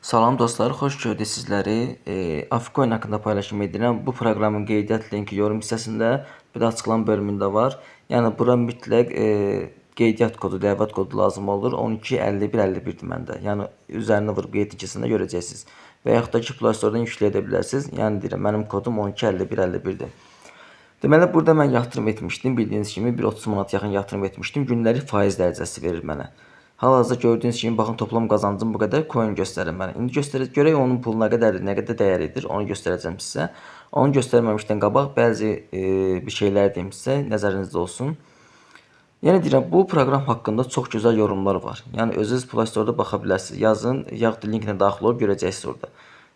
Salam dostlar, xoş gördük sizləri. Afcoin haqqında paylaşım edirəm. Bu proqramın qeydiyyat linki yorum hissəsində, bir də açıqlama bölümündə var. Yəni bura mütləq qeydiyyat kodu, dəvət kodu lazım olur. 125151-dir məndə. Yəni üzərinə vurub qeyd ikisində görəcəksiniz. Və yaxud da ki, Play Store-dan yükləyə də bilərsiniz. Yəni deyirəm, mənim kodum 125151-dir. Deməli, burada mən yatırım etmişdim. Bildiyiniz kimi 1.30 manat yaxın yatırım etmişdim. Günləri faiz dərəcəsi verir mənə. Hal-hazırda gördüyünüz kimi baxın toplam qazancım bu qədər coin göstərir mənə. İndi görək onun pulu nə qədərdir, nə qədər dəyəridir, onu göstərəcəm sizə. Onu göstərməmişdən qabaq bəzi bir şeylər deyim sizə, nəzərinizdə olsun. Yəni deyirəm, bu proqram haqqında çox gözəl yorumlar var. Yəni özünüz Play Store-da baxa bilərsiniz. Yazın, yaxud da linklə daxil olub görəcəksiniz orada.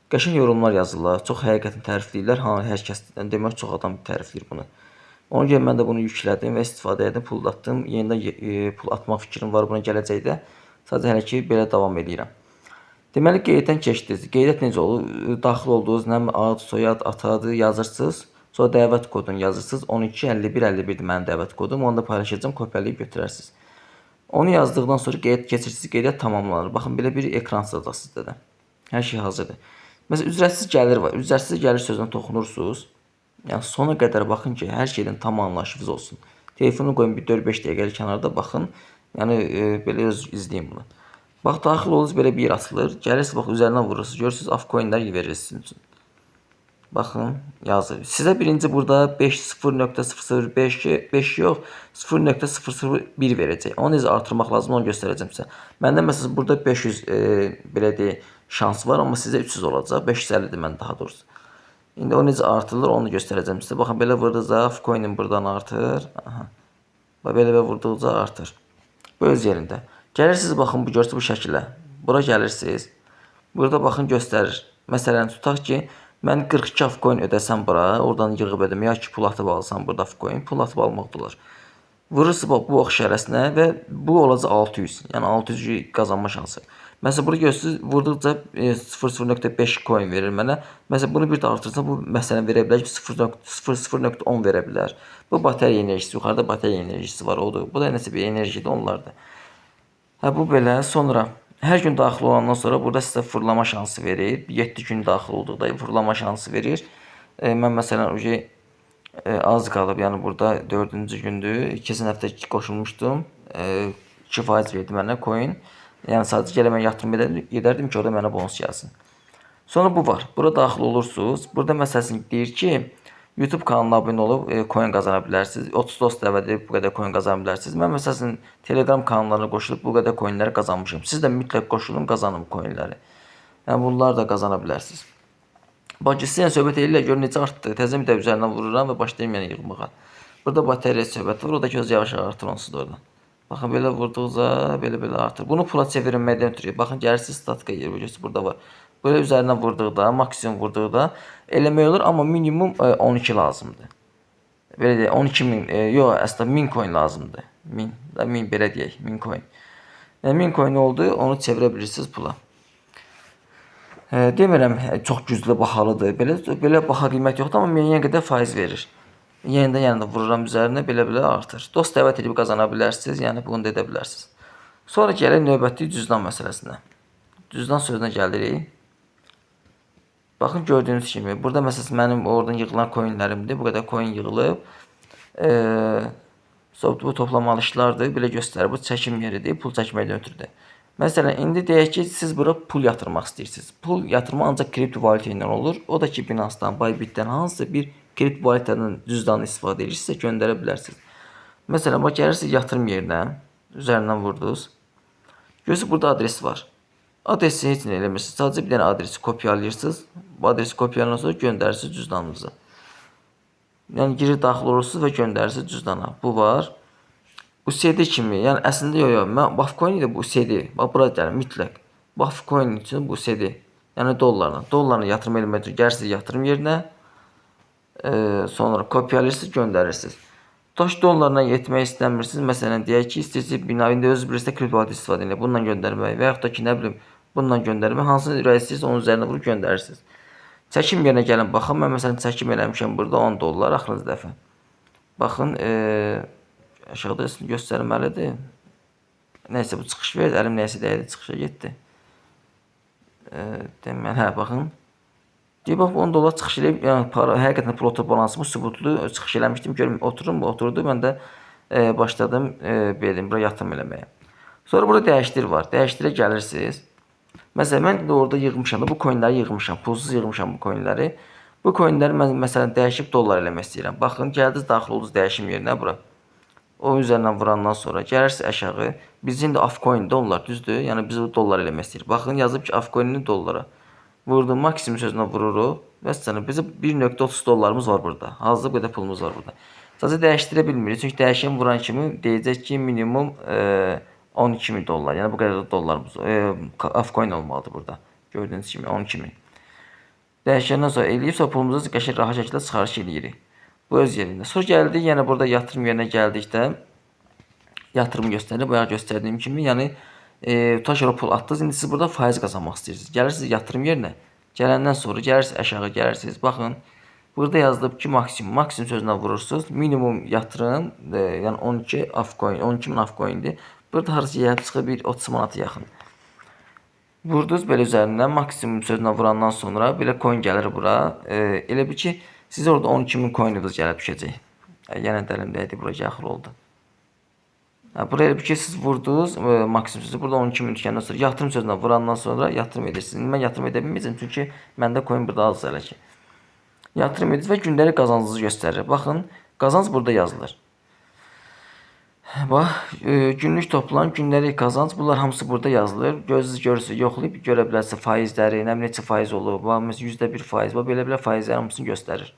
Qəşəng yorumlar yazırlar, çox həqiqətən tərifləyirlər. Hər kəsdən demək çox adam tərifləyir bunu. Ona görə mən də bunu yüklədim və istifadə edim, pul atdım. Yenidən pul atmaq fikrim var buna gələcəkdə. Sadəcə hələ ki belə davam edirəm. Deməli qeyddən keçdiniz. Qeydiyyat necə olur? Daxil olduğunuz nə ad, soyad, ata adı yazırsınız. Sonra dəvət kodunu yazırsınız. 125151-dir mənim dəvət kodum. Onu da paylaşacağam, kopyalayıb götürərsiniz. Onu yazdıqdan sonra qeyd keçirsiniz, qeydiyyat tamamlanır. Baxın belə bir ekran çıxacaq sizdə də. Hər şey hazırdır. Məsələn, ücretsiz gəlir var. Ücretsiz gəlir sözünə toxunursunuz. Yəni sona qədər baxın ki, hər şeydən tam anlaşınız olsun. Telefonu qoyun bir 4-5 dəqiqəlik kənarda baxın. Yəni belə öz izləyin bunu. Bax daxil olursunuz belə bir yer açılır. Gəlirsiniz bax üzərinə vurursunuz. Görürsüz Afcoinlər verir sizin üçün. Baxın yazır. Sizə birinci burada 5.0.005 yox 0.001 verəcək. Onu necə artırmaq lazım onu göstərəcəm sizə. Məndə məsələn burada 500 belə deyək şans var, amma sizə 300 olacaq. 550-dir mən daha doğrusu. İndi o necə artırılır onu göstərəcəm sizə. Baxın belə vurduqca Afcoin buradan artır. Aha. Bax belə vurduqca artır. Bu öz yerində. Gəlirsiniz baxın bu görürsüz bu şəkilə. Bura gəlirsiniz. Burada baxın göstərir. Məsələn tutaq ki mən 42 Afcoin ödəsəm bura, oradan yığıb ödəm ya ki pul atıb alsam burada Afcoin, pul atıb almaq da olar. Vurursunuz bax bu ox işarəsinə və bu olacaq 600. Yəni 600 qazanma şansı. Məsələn, burada görürsünüz, vurduqca 0.5 coin verir mənə. Məsələn, bunu bir də artırsam, bu məsələn verə bilər ki, 0.10 verə bilər. Bu bateriya enerjisi, yuxarıda bateriya enerjisi var, odur. Bu da nəsə bir enerjidir, onlardır. Hə, bu belə. Sonra, hər gün daxil olandan sonra burada sizə fırlama şansı verir. 7 gün daxil olduqda fırlama şansı verir. Mən məsələn, az qalıb, yəni burada 4-cü gündür. Keçən həftə qoşulmuşdum. 2% verdi mənə coin. Yəni sadəcə gələ mən yatırım edərdim ki, orada mənə bonus gəlsin. Sonra bu var. Bura daxil olursunuz. Burada məsələn deyir ki, YouTube kanalına abunə olub coin qazana bilərsiniz. 30 dost dəvət edib bu qədər coin qazana bilərsiniz. Mən məsələn Telegram kanallarına qoşulub bu qədər coinləri qazanmışam. Siz də mütləq qoşulun, qazanın coinləri. Yəni bunları da qazana bilərsiniz. Bax sizlə söhbət edirlər, gör necə artdı. Təzə bir də üzərindən vururam və başlayıram yenə yığmağa. Burada bateriya söhbəti var. O da ki, öz yavaş artır onsuz da oradan. Baxın belə vurduqca belə artır. Bunu pula çevirməkdən ötürü. Baxın gəlirsiniz statika yeri görürsünüz burada var. Belə üzərinə vurduqda, maksimum vurduqda eləmək olur, amma minimum 12 lazımdır. Belə deyək 12.000, yox, əslində 1000 coin lazımdır. 1000 belə deyək, 1000 coin. Yəni 1000 coin oldu, onu çevirə bilirsiniz pula. Demirəm çox güclü bahalıdır. Belə baha qiymət yoxdur, amma müəyyən qədər faiz verir. Yenə də vururam üzərinə, belə artır. Dost dəvət edib qazana bilərsiniz, yəni bunu da edə bilərsiniz. Sonra gələk növbəti cüzdan məsələsinə. Cüzdan sözünə gəlirik. Baxın gördüyünüz kimi, burada məsələn mənim oradan yığılan coinlərimdir. Bu qədər coin yığılıb. Bu toplanılışlardır, belə göstərir. Bu çəkim yeridir, pul çəkməkdən ötürüdür. Məsələn, indi deyək ki, siz bura pul yatırmaq istəyirsiniz. Pul yatırma ancaq kriptovalyuta ilə olur. O da ki, Binance-dan, Bybit-dən hansısa bir kriptovalyutanın cüzdanını istifadə edirsinizsə göndərə bilərsiniz. Məsələn, bax gəlirsiniz yatırım yerinə, üzərindən vurdunuz. Görürsünüz burada adres var. Adresi heç nə eləmirsiniz. Sadəcə bir dənə adresi kopyalayırsınız. Bu adresi kopyalayandan sonra göndərirsiniz cüzdanınıza. Yəni girir daxil olursunuz və göndərirsiniz cüzdana. Bu var. Bu CD kimi, yəni əslində yox, mən Afcoin ilə bu CD, bax bura gəlir mütləq. Afcoin üçün bu CD, yəni dollarla. Dollarla yatırım eləmək üçün gəlirsiniz yatırım yerinə. Sonra kopyalayırsınız, göndərirsiniz. Daş dollarla yetmək istəmirsiniz. Məsələn, deyək ki, istəyirsiniz binavində özünüz bilirsiniz kriptovalyuta istifadə edin. Bununla göndərmək və yaxud da ki, nə bilim, bununla göndərmək. Hansını ürək istəyirsiniz, onun üzərinə vurub göndərirsiniz. Çəkim yerinə gəlin, baxın. Mən məsələn çəkim eləmişəm burada 10 dollar axırıncı dəfə. Baxın, aşağıda göstərməlidir. Nəysə bu çıxış verdi, əlim nəysə dəydi, çıxışa getdi. Deməli, hə, baxın. Deyir, bax, 10 dollar çıxış eləyib, yəni para, həqiqətən pul otur balansımı sübutlu çıxış eləmişdim. Görüm, oturum, oturdu. Mən də başladım, belə, bura yatırım eləməyə. Sonra burada dəyişdir var. Dəyişdirə gəlirsiniz. Məsələn, mən də orada yığmışam da, bu coinləri yığmışam, pulsuz yığmışam bu coinləri. Bu coinləri mən məsələn dəyişib dollar eləmək istəyirəm. Baxın, gəldiniz, daxil oldunuz dəyişim yerinə bura. O üzərindən vurandan sonra gəlirsiniz aşağı. Bizim də Afcoin-də onlar, düzdür? Yəni biz dollar eləmək istəyirik. Baxın, yazıb ki, Afcoin-ni dollara. Vurdum, maksimum sözünə vururuq. Vəssalam, bizim 1.30 dollarımız var burada. Hazır qədər pulumuz var burada. Sadəcə dəyişdirə bilmirik. Çünki dəyişən vuran kimi deyəcək ki, minimum 12.000 dollar. Yəni bu qədər dollarımız, Afcoin olmalıdır burada. Gördüyünüz kimi 12.000. Dəyişəndən sonra eləyib, sonra pulumuzu qəşəng rahat şəkildə çıxarış eləyirik. Bu öz yerində. Sonra gəldik, yenə burada yatırım yerinə gəldikdə yatırımı göstərir. Bayaq göstərdiyim kimi, yəni tutaq ki, pul atdınız, indi siz burada faiz qazanmaq istəyirsiniz. Gəlirsiniz yatırım yerinə. Gələndən sonra gəlirsiniz aşağı, gəlirsiniz. Baxın, burada yazılıb ki, maksimum. Maksimum sözünə vurursunuz. Minimum yatırım, yəni 12 Afcoin, 12.000 Afcoin'dir. Burada harası gəlib çıxır bir 30 manata yaxın. Vurdunuz belə üzərindən, maksimum sözünə vurandan sonra belə coin gəlir bura. Elə bir ki, siz orada 12.000 coin'ınız gəlib düşəcək. Yenə də əlimdəydi, bura yaxın oldu. Buraya bir ki, siz vurdunuz, maksimum sözü burada 12.000 düşəndən sonra yatırım sözünə vurandan sonra yatırım edirsiniz. Mən yatırım edə bilməyəcəm, çünki məndə coin burada az elə ki. Yatırım edirsiniz və gündəlik qazancınızı göstərir. Baxın, qazanc burada yazılır. Bax, günlük toplam, gündəlik qazanc, bunlar hamısı burada yazılır. Gözünüz görürsə, yoxlayıb görə bilərsiniz faizləri, nə bilim neçə faiz olub, bax, %1 faiz, bax, belə faizləri hamısını göstərir.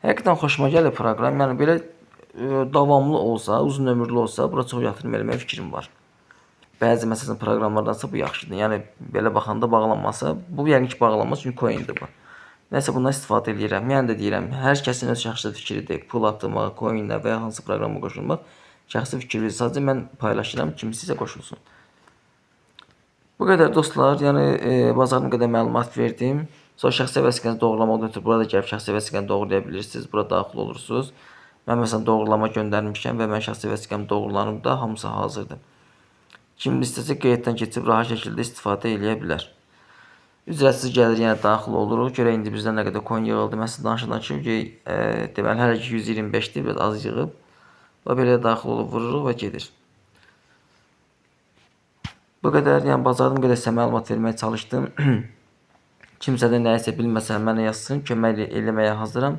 Həqiqətən xoşuma gəlir proqram, yəni belə davamlı olsa, uzun ömürlü olsa, bura çox yatırım eləməyə fikrim var. Bəzi məsələn proqramlardansa bu yaxşıdır. Yəni belə baxanda bağlanmasa, bu yəni ki bağlanmaz, çünki coindir bu. Nəsə bundan istifadə edirəm. Yəni də deyirəm, hər kəsin öz şəxsi fikridir. Pul atmaq, coinlə və ya hansı proqrama qoşulmaq şəxsi fikirdir. Sadəcə mən paylaşıram, kim sizə qoşulsun. Bu qədər dostlar, yəni bazarım qədər məlumat verdim. Sonra şəxsi vəsiqəni doğrulamadan ötürü burada gəlib şəxsi vəsiqəni doğrulaya bilirsiniz. Bura daxil olursunuz. Mən məsələn doğrulama göndərmişəm və mən şəxsi vəsiqəm doğrulanıb da hamısı hazırdır. Kim istəsə qeyddən keçib rahat şəkildə istifadə eləyə bilər. Ücretsiz gəlir, yəni daxil oluruq. Görək indi bizdən nə qədər coin yığıldı. Mən sizə danışılan ki, deməli hələ ki 125-dir, biraz az yığıb. Və belə daxil olub vururuq və gedir. Bu qədər, yəni bazarım qədər sizə məlumat verməyə çalışdım. Kimsə də nəyisə bilməsə mənə yazsın, kömək eləməyə hazıram.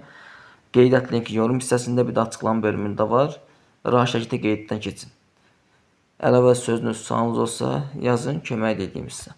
Qeydiyyat linki yorum hissəsində, bir də açıqlama bölümündə var. Rahat şəkildə qeyddən keçin. Əlavə sözünüz, sualınız olsa yazın, kömək edeyim sizə.